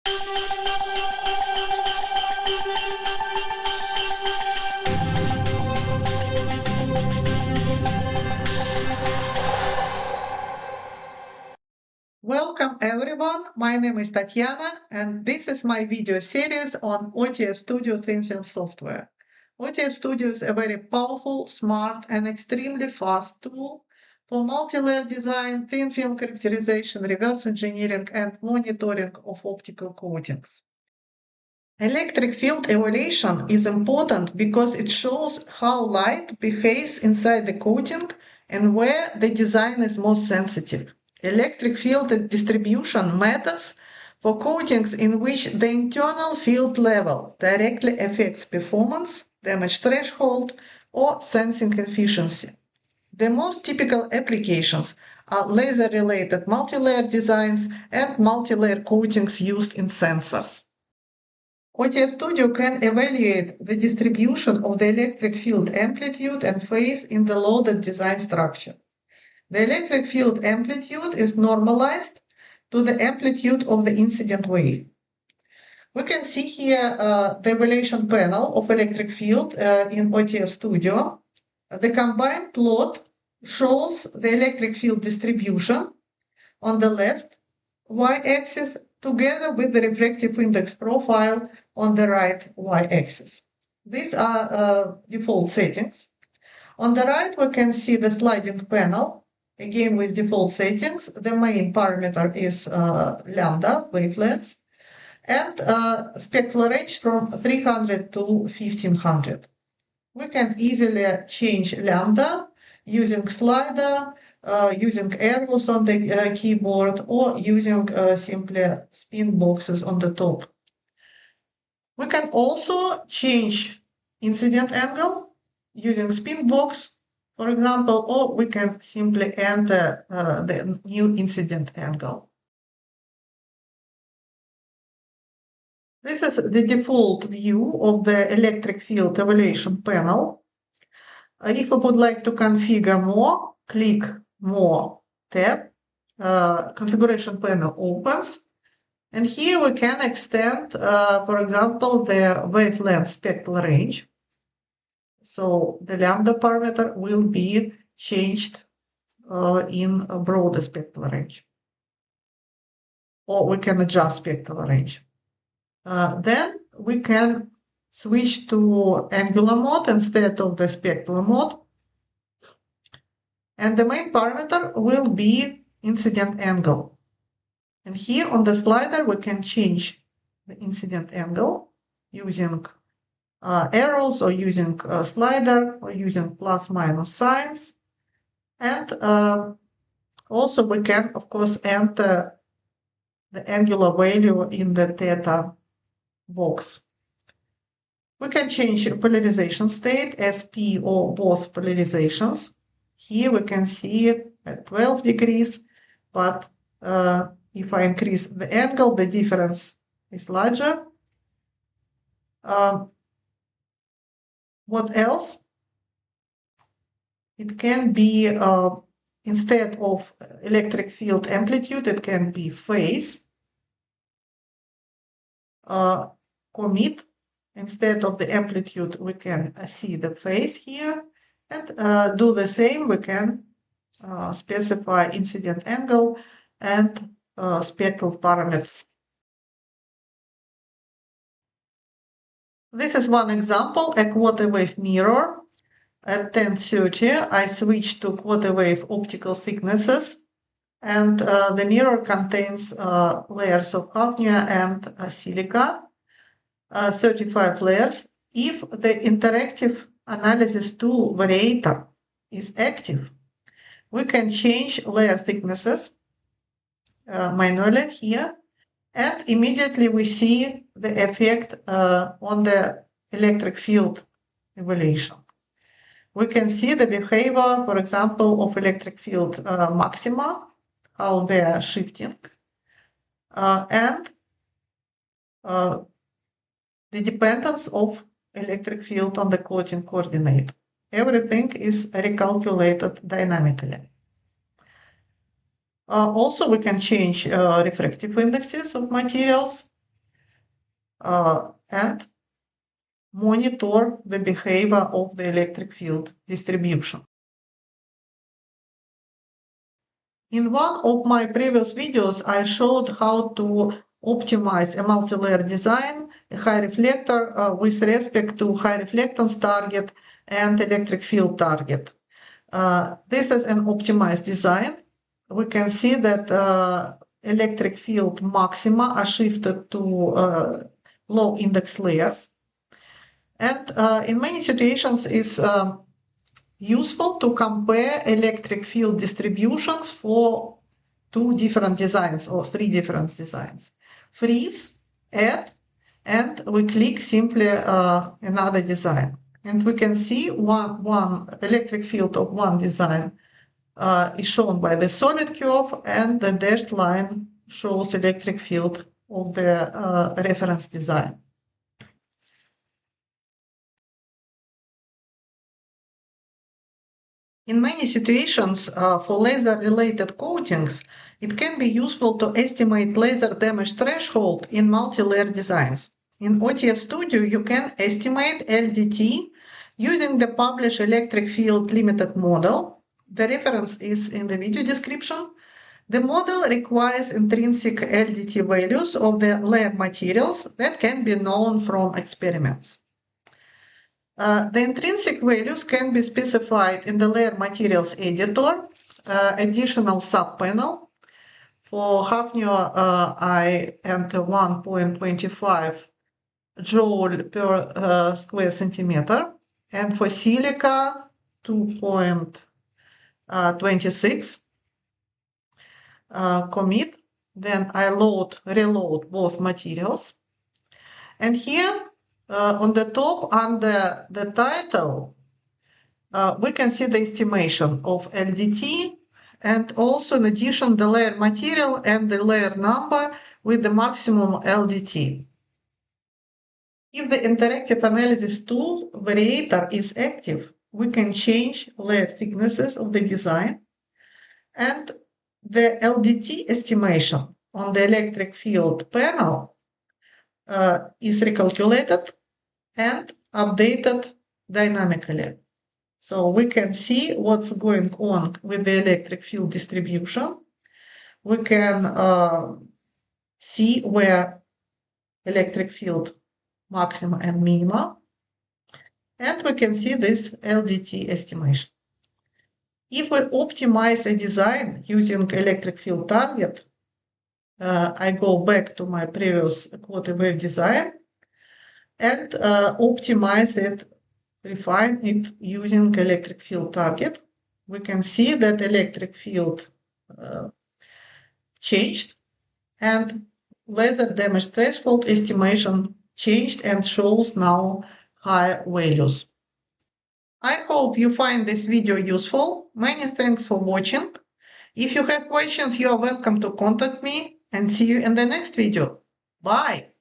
Welcome everyone, my name is Tatiana and this is my video series on OTF Studio thin film software. OTF Studio is a very powerful, smart and extremely fast tool for multi-layer design, thin film characterization, reverse engineering and monitoring of optical coatings. Electric field evaluation is important because it shows how light behaves inside the coating and where the design is most sensitive. Electric field distribution matters for coatings in which the internal field level directly affects performance, damage threshold, or sensing efficiency. The most typical applications are laser-related multi-layer designs and multi-layer coatings used in sensors. OTF Studio can evaluate the distribution of the electric field amplitude and phase in the loaded design structure. The electric field amplitude is normalized to the amplitude of the incident wave. We can see here the evaluation panel of electric field in OTF Studio. The combined plot shows the electric field distribution on the left y-axis together with the refractive index profile on the right y-axis. These are default settings. On the right, we can see the sliding panel, again with default settings. The main parameter is lambda, wavelength, and spectral range from 300 to 1500. We can easily change lambda using slider, using arrows on the keyboard, or using simply spin boxes on the top. We can also change incident angle using spin box, for example, or we can simply enter the new incident angle. This is the default view of the electric field evaluation panel. If we would like to configure more, click More tab, configuration panel opens, and here we can extend, for example, the wavelength spectral range. So the lambda parameter will be changed in a broader spectral range. Or we can adjust spectral range. Then we can switch to angular mode instead of the spectral mode. And the main parameter will be incident angle. And here on the slider, we can change the incident angle using arrows or using a slider or using plus minus signs. And also we can, of course, enter the angular value in the theta box. We can change polarization state, SP or both polarizations. Here we can see at 12 degrees, but if I increase the angle, the difference is larger. What else? It can be, instead of electric field amplitude, it can be phase, commit. Instead of the amplitude, we can see the phase here. And do the same, we can specify incident angle and spectral parameters. This is one example, a quarter wave mirror. At 1030, I switched to quarter wave optical thicknesses, and the mirror contains layers of hafnia and silica, 35 layers. If the interactive analysis tool Variator is active, we can change layer thicknesses manually here, and immediately we see the effect on the electric field evaluation. We can see the behavior, for example, of electric field maxima, how they are shifting, and the dependence of electric field on the coating coordinate. Everything is recalculated dynamically. Also, we can change refractive indexes of materials and monitor the behavior of the electric field distribution. In one of my previous videos, I showed how to optimize a multi-layer design, a high reflector with respect to high reflectance target and electric field target. This is an optimized design. We can see that electric field maxima are shifted to low index layers. And in many situations, it's useful to compare electric field distributions for two different designs or three different designs. Freeze, add, and we click simply another design. And we can see one electric field of one design is shown by the solid curve, and the dashed line shows electric field of the reference design. In many situations, for laser-related coatings, it can be useful to estimate laser damage threshold in multi-layer designs. In OTF Studio, you can estimate LDT using the published electric field limited model. The reference is in the video description. The model requires intrinsic LDT values of the layer materials that can be known from experiments. The intrinsic values can be specified in the layer materials editor, additional subpanel. For hafnium, I enter 1.25 joule per square centimeter, and for silica 2.26 commit. Then I reload both materials, and here on the top under the title, we can see the estimation of LDT, and also in addition the layer material and the layer number with the maximum LDT. If the interactive analysis tool Variator is active, we can change layer thicknesses of the design, and the LDT estimation on the electric field panel is recalculated and updated dynamically. So we can see what's going on with the electric field distribution. We can see where electric field maxima and minima, and we can see this LDT estimation. If we optimize a design using electric field target, I go back to my previous quarter wave design and optimize it, refine it using electric field target. We can see that electric field changed, and laser damage threshold estimation changed and shows now high values. I hope you find this video useful. Many thanks for watching. If you have questions, you are welcome to contact me, and see you in the next video. Bye!